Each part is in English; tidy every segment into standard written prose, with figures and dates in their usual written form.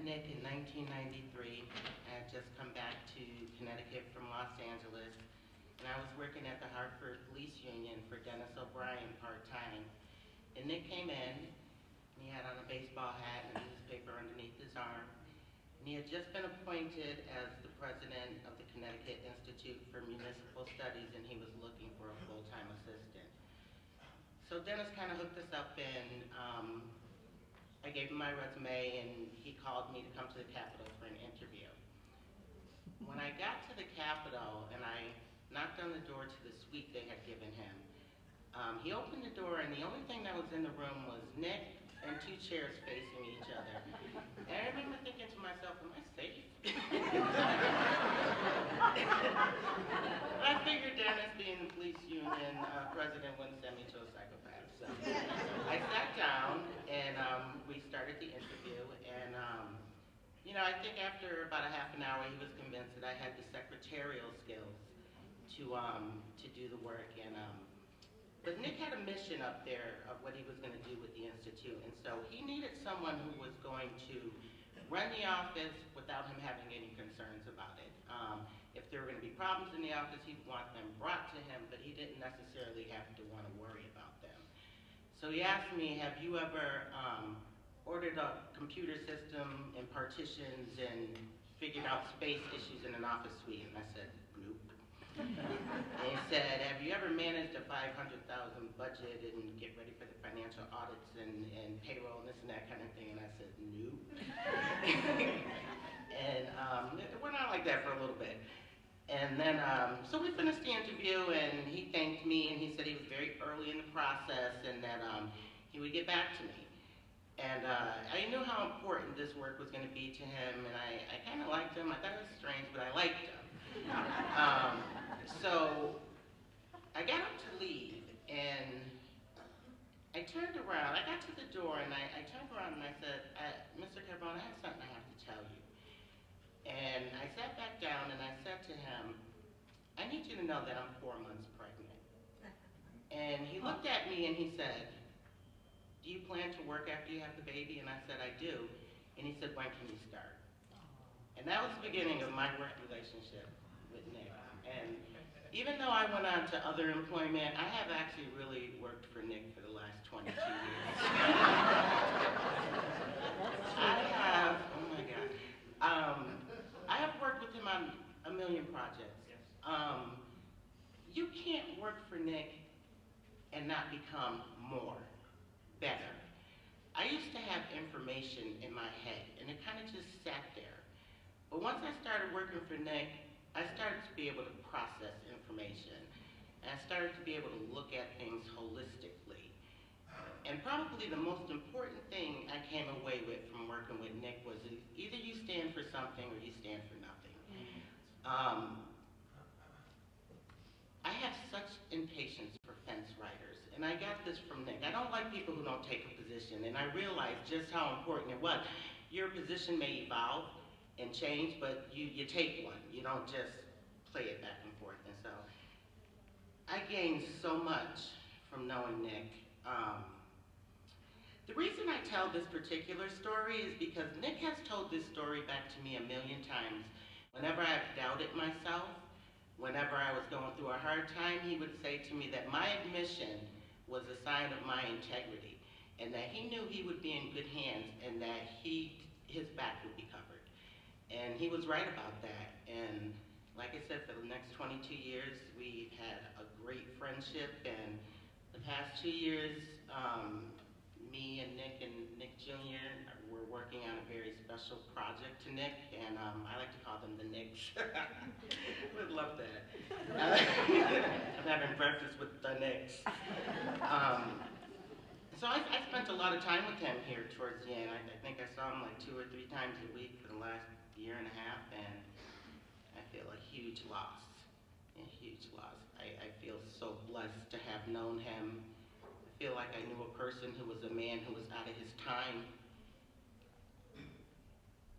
Nick in 1993. I had just come back to Connecticut from Los Angeles, and I was working at the Hartford Police Union for Dennis O'Brien part-time. And Nick came in, and he had on a baseball hat and a newspaper underneath his arm. And he had just been appointed as the president of the Connecticut Institute for Municipal Studies, and he was looking for a full-time assistant. So Dennis kind of hooked us up, and I gave him my resume, and he called me to come to the Capitol for an interview. When I got to the Capitol and I knocked on the door to the suite they had given him, he opened the door, and the only thing that was in the room was Nick and two chairs facing each other. And I remember thinking to myself, am I safe? I figured Dennis, being the police union president, wouldn't send me to a psychopath. So I sat down, and we started the interview. And you know, I think after about a half an hour, he was convinced that I had the secretarial skills to do the work. And but Nick had a mission up there of what he was going to do with the Institute, and so he needed someone who was going to run the office without him having any concerns about it. If there were going to be problems in the office, he'd want them brought to him, but he didn't necessarily have to want to worry about them. So he asked me, have you ever ordered a computer system and partitions and figured out space issues in an office suite? And I said, nope. And he said, have you ever managed a $500,000 budget and get ready for the financial audits and payroll and this and that kind of thing? And I said, nope. And it went on like that for a little bit. And then, so we finished the interview, and he thanked me, and he said he was very early in the process, and that he would get back to me. And I knew how important this work was going to be to him, and I kind of liked him. I thought it was strange, but I liked him. So I got up to leave, and I turned around. I got to the door, and I turned around, and I said, Mr. Carbone, I have something I have to tell you. And I sat back down, and I said to him, I need you to know that I'm 4 months pregnant. And he looked at me, and he said, do you plan to work after you have the baby? And I said, I do. And he said, when can you start? And that was the beginning of my work relationship with Nick. And even though I went on to other employment, I have actually really worked for Nick for the last 22 years. I have, oh my God. I have worked with him on a million projects. You can't work for Nick and not become more, better. I used to have information in my head, and it kind of just sat there. But once I started working for Nick, I started to be able to process information. And I started to be able to look at things holistically. And probably the most important thing I came away with from working with Nick was either you stand for something or you stand for nothing. I have such impatience for fence riders, and I got this from Nick. I don't like people who don't take a position, and I realized just how important it was. Your position may evolve and change, but you take one. You don't just play it back and forth. And so I gained so much from knowing Nick. The reason I tell this particular story is because Nick has told this story back to me a million times. Whenever I've doubted myself, whenever I was going through a hard time, he would say to me that my admission was a sign of my integrity, and that he knew he would be in good hands, and that his back would be covered. And he was right about that. And like I said, for the next 22 years, we've had a great friendship. And the past 2 years, me and Nick Jr. were working on a very special project to Nick. And I like to call them the Nicks. I would love that. I'm having breakfast with the Nicks. So I spent a lot of time with him here towards the end. I think I saw him like 2 or 3 times a week for the last year and a half, and I feel a huge loss, a huge loss. I feel so blessed to have known him. I feel like I knew a person who was a man who was out of his time,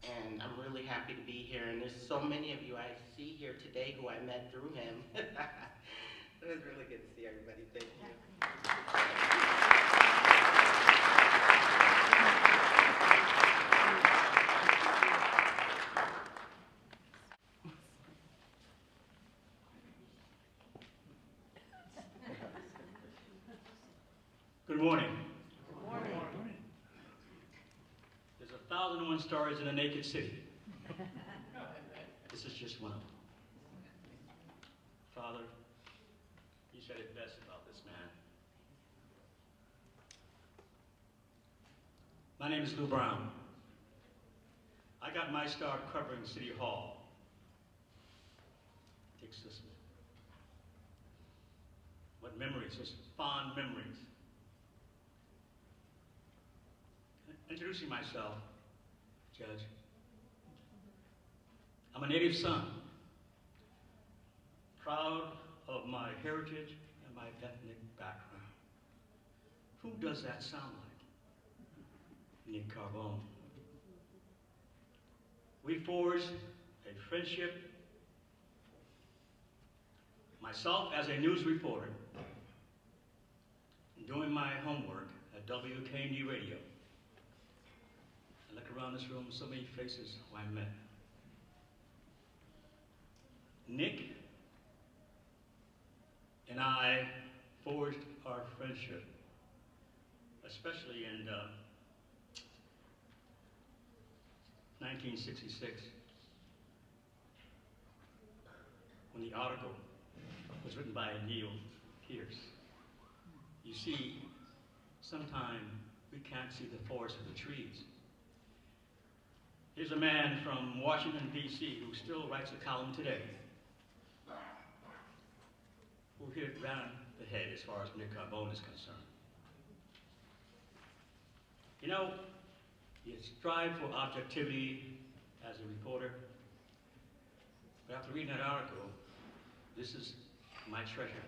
and I'm really happy to be here, and there's so many of you I see here today who I met through him. It was really good to see everybody. Thank you. 1,001 stories in a naked city. This is just one of them. Father, you said it best about this man. My name is Lou Brown. I got my start covering City Hall. Takes this one. What memories, just fond memories. Introducing myself, Judge. I'm a native son, proud of my heritage and my ethnic background. Who does that sound like? Nick Carbone. We forged a friendship. Myself as a news reporter, doing my homework at WKND Radio. I look around this room, so many faces who I met. Nick and I forged our friendship, especially in 1966, when the article was written by Neil Pierce. You see, sometimes we can't see the forest for the trees. Here's a man from Washington, D.C. who still writes a column today, who hit it round the head as far as Nick Carbone is concerned. You know, you strive for objectivity as a reporter, but after reading that article, this is my treasure.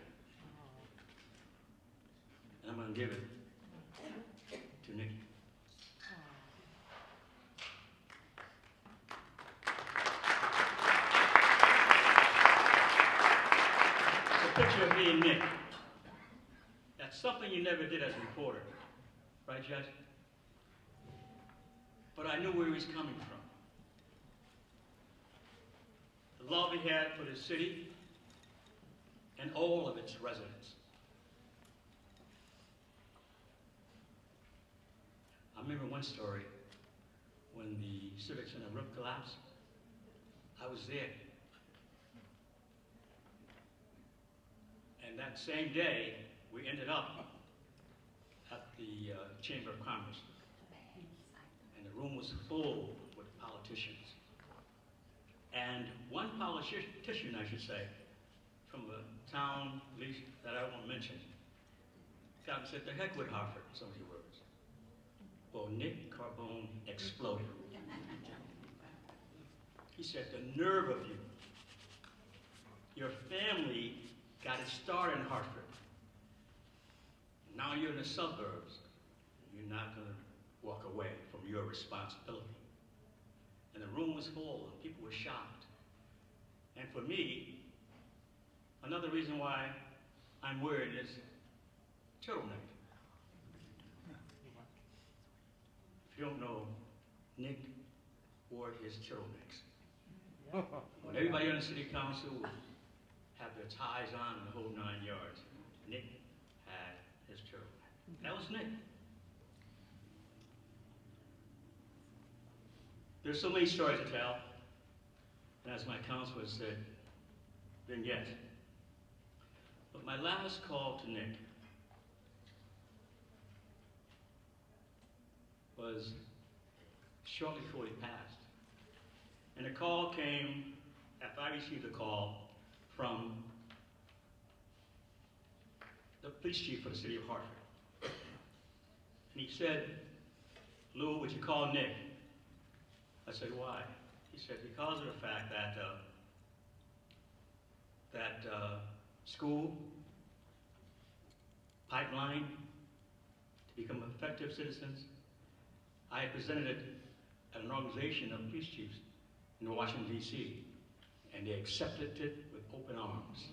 And I'm going to give it to Nick. It's a picture of me and Nick. That's something you never did as a reporter, right, Judge? But I knew where he was coming from. The love he had for the city and all of its residents. I remember one story when the Civic Center roof collapsed. I was there. And that same day, we ended up at the Chamber of Commerce. And the room was full with politicians. And one politician, I should say, from a town, at least that I won't mention, got and said, "The heck with Hartford," some of your words. Well, Nick Carbone exploded. He said, "The nerve of you. Your family got its start in Hartford. Now you're in the suburbs. You're not going to walk away from your responsibility." And the room was full, and people were shocked. And for me, another reason why I'm wearing this turtleneck. If you don't know, Nick wore his turtlenecks. When everybody on the city council would have their ties on and the whole 9 yards, Nick had his turtleneck. That was Nick. There's so many stories to tell, and as my counselor said, vignettes. But my last call to Nick was shortly before he passed. And the call came after I received a call from the police chief for the city of Hartford. And he said, "Lou, would you call Nick?" I said, "Why?" He said, "Because of the fact that school, pipeline, to become effective citizens, I had presented it at an organization of police chiefs in Washington, D.C., and they accepted it with open arms."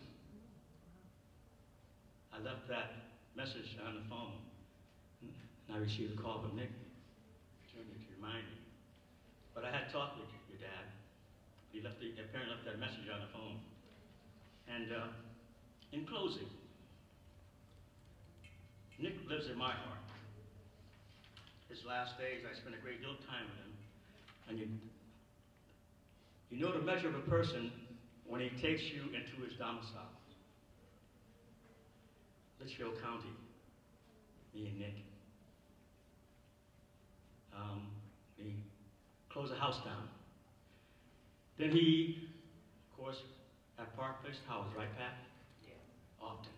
I left that message on the phone, and I received a call from Nick to remind me. But I had talked with your dad. He apparently left that message on the phone. And in closing, Nick lives in my heart. his last days, I spent a great deal of time with him. And you know the measure of a person when he takes you into his domicile. Litchfield County, me and Nick. He closed the house down. Then he, of course, at Park Place Towers, right, Pat? Yeah. Often.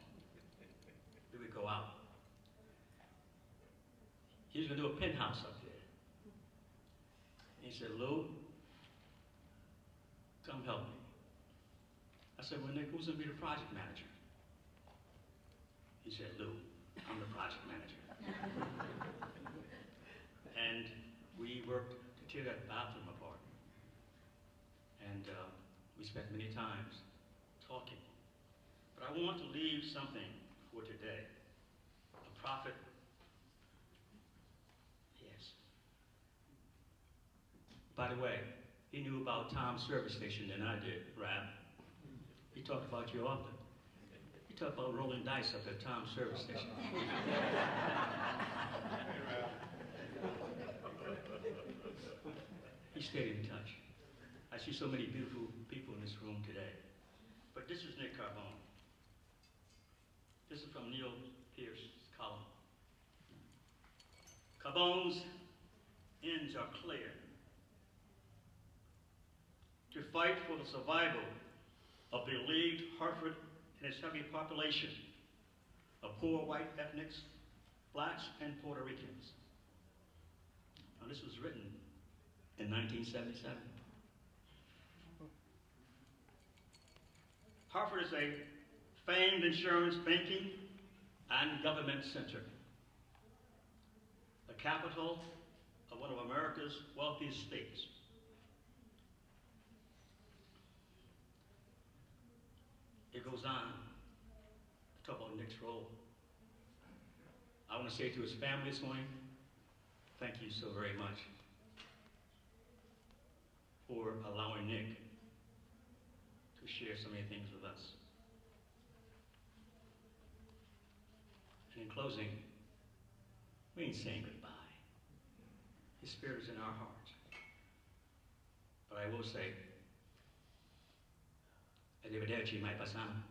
We would go out. He was going to do a penthouse up there. And he said, Lou, come help me. I said, well, Nick, who's going to be the project manager? He said, Lou, I'm the project manager. And we worked to tear that bathroom apart. And we spent many times talking. But I want to leave something for today. A prophet. Yes. By the way, he knew about Tom's service station than I did, Rab. He talked about you often. He talked about rolling dice up at Tom's service station. He stayed in touch. I see so many beautiful people in this room today. But this is Nick Carbone. This is from Neil Pearce's column. Carbone's ends are clear. To fight for the survival of beleaguered Hartford and its heavy population of poor white ethnics, blacks, and Puerto Ricans. Now, this was written in 1977. Hartford is a famed insurance, banking, and government center, the capital of one of America's wealthiest states. It goes on to talk about Nick's role. I want to say to his family this morning, thank you so very much for allowing Nick to share so many things with us. And in closing, we ain't saying goodbye. His spirit is in our hearts. But I will say, arrivederci, mai passano.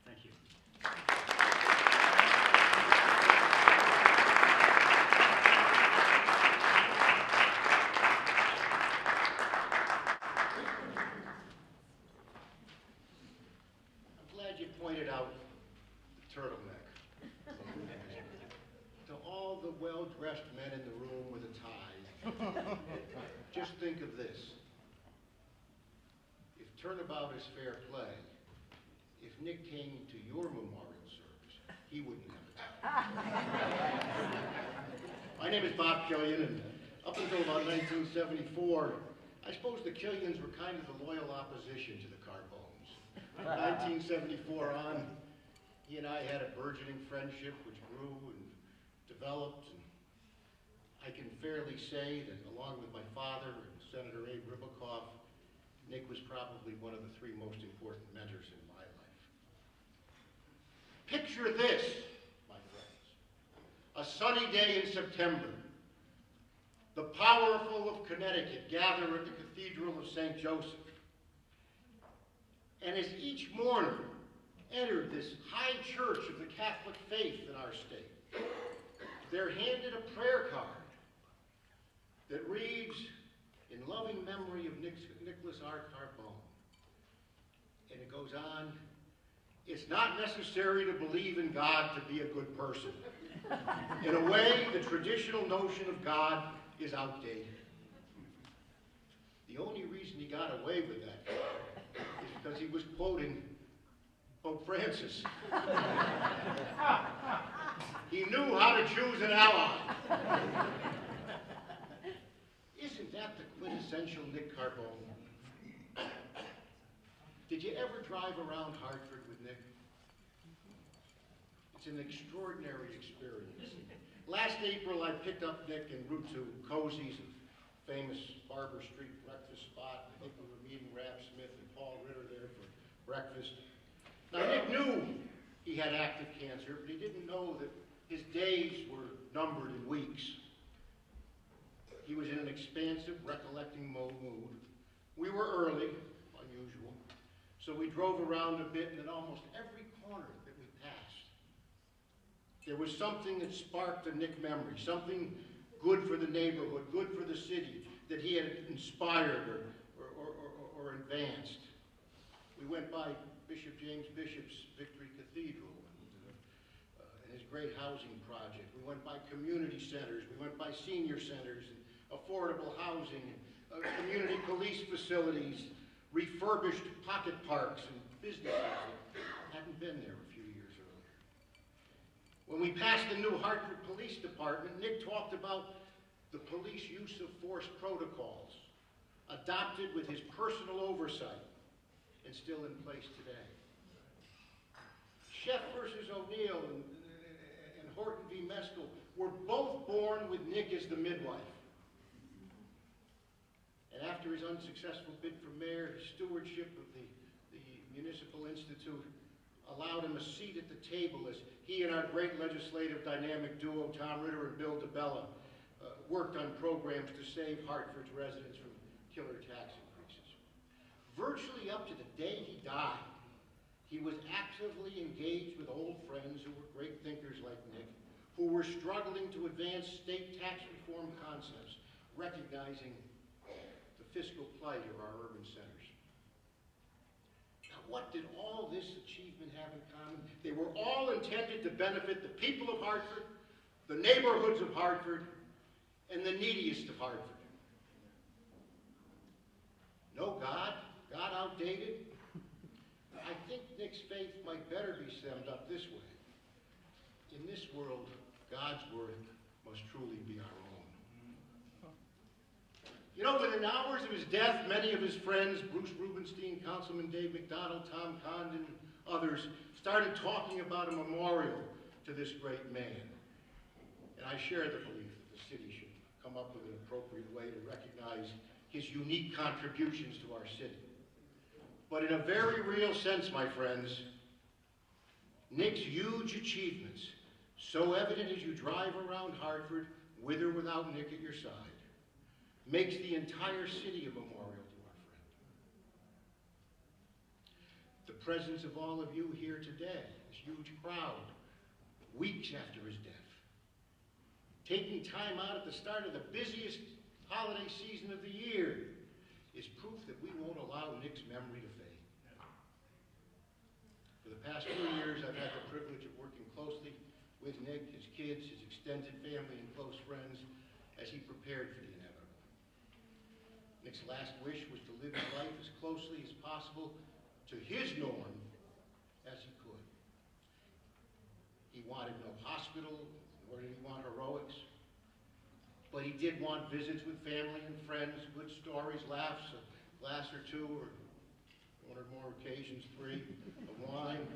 Thank you. I'm glad you pointed out the turtleneck. To all the well-dressed men in the room with a tie, just think of this. If turnabout is fair play, if Nick came to your memorial service, he wouldn't have it. My name is Bob Killian, and up until about 1974, I suppose the Killians were kind of the loyal opposition to the Carbones. From 1974 on, he and I had a burgeoning friendship which grew and developed, and I can fairly say that along with my father and Senator Abe Ribicoff, Nick was probably one of the three most important mentors in my life. Picture this, my friends. A sunny day in September. The powerful of Connecticut gather at the Cathedral of St. Joseph. And as each mourner entered this high church of the Catholic faith in our state, they're handed a prayer card that reads, in loving memory of Nicholas R. Carbone. And it goes on, it's not necessary to believe in God to be a good person. In a way, the traditional notion of God is outdated. The only reason he got away with that is because he was quoting Pope Francis. He knew how to choose an ally. Isn't that the quintessential Nick Carbone? Did you ever drive around Hartford with Nick? It's an extraordinary experience. Last April, I picked up Nick en route to Cozy's, a famous Barber Street breakfast spot. I think we were meeting Rab Smith and Paul Ritter there for breakfast. Now, Nick knew he had active cancer, but he didn't know that His days were numbered in weeks. He was in an expansive, recollecting mood. We were early, unusual, so we drove around a bit, and at almost every corner that we passed, there was something that sparked a Nick memory, something good for the neighborhood, good for the city, that he had inspired or advanced. We went by Bishop James Bishop's Victory Cathedral and his great housing project. We went by community centers. We went by senior centers and affordable housing, community police facilities, refurbished pocket parks and businesses that hadn't been there a few years earlier. When we passed the new Hartford Police Department, Nick talked about the police use of force protocols, adopted with his personal oversight and still in place today. Sheff versus O'Neill and Horton v. Meskel were both born with Nick as the midwife. And after his unsuccessful bid for mayor, his stewardship of the Municipal Institute allowed him a seat at the table as he and our great legislative dynamic duo, Tom Ritter and Bill DeBella, worked on programs to save Hartford's residents from killer tax increases. Virtually up to the day he died, he was actively engaged with old friends who were great thinkers like Nick, who were struggling to advance state tax reform concepts, recognizing the fiscal plight of our urban centers. Now, what did all this achievement have in common? They were all intended to benefit the people of Hartford, the neighborhoods of Hartford, and the neediest of Hartford. No God? God outdated? I think Nick's faith might better be summed up this way. In this world, God's word must truly be our own. You know, within hours of his death, many of his friends, Bruce Rubenstein, Councilman Dave McDonald, Tom Condon, and others, started talking about a memorial to this great man. And I share the belief that the city should come up with an appropriate way to recognize his unique contributions to our city. But in a very real sense, my friends, Nick's huge achievements, so evident as you drive around Hartford, with or without Nick at your side, makes the entire city a memorial to our friend. The presence of all of you here today, this huge crowd, weeks after his death, taking time out at the start of the busiest holiday season of the year, is proof that we won't allow Nick's memory to fade. For the past 2 years, I've had the privilege of working closely with Nick, his kids, his extended family, and close friends as he prepared for the inevitable. Nick's last wish was to live his life as closely as possible to his norm as he could. He wanted no hospital, nor did he want heroics. But he did want visits with family and friends, good stories, laughs, a glass or two, or one or more occasions, 3, of wine.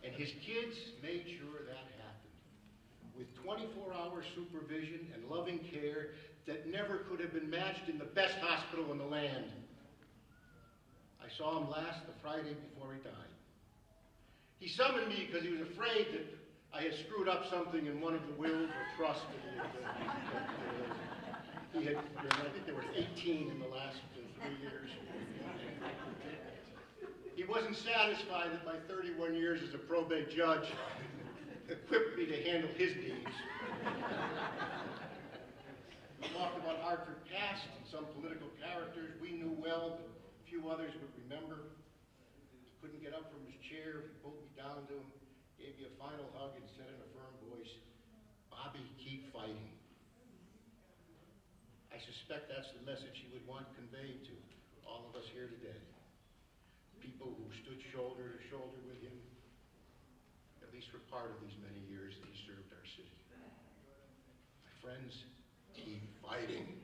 And his kids made sure that happened, with 24-hour supervision and loving care that never could have been matched in the best hospital in the land. I saw him last the Friday before he died. He summoned me because he was afraid that I had screwed up something in one of the wills or trusts that he had, I think there were 18 in the last 3 years. He wasn't satisfied that my 31 years as a probate judge equipped me to handle his needs. We talked about Hartford past and some political characters we knew well, but few others would remember. He couldn't get up from his chair. He pulled me down to him, gave me a final hug, and said in a firm voice, "Bobby, keep fighting." I suspect that's the message he would want conveyed to all of us here today. People who stood shoulder to shoulder with him, at least for part of these many years that he served our city. My friends, keep fighting.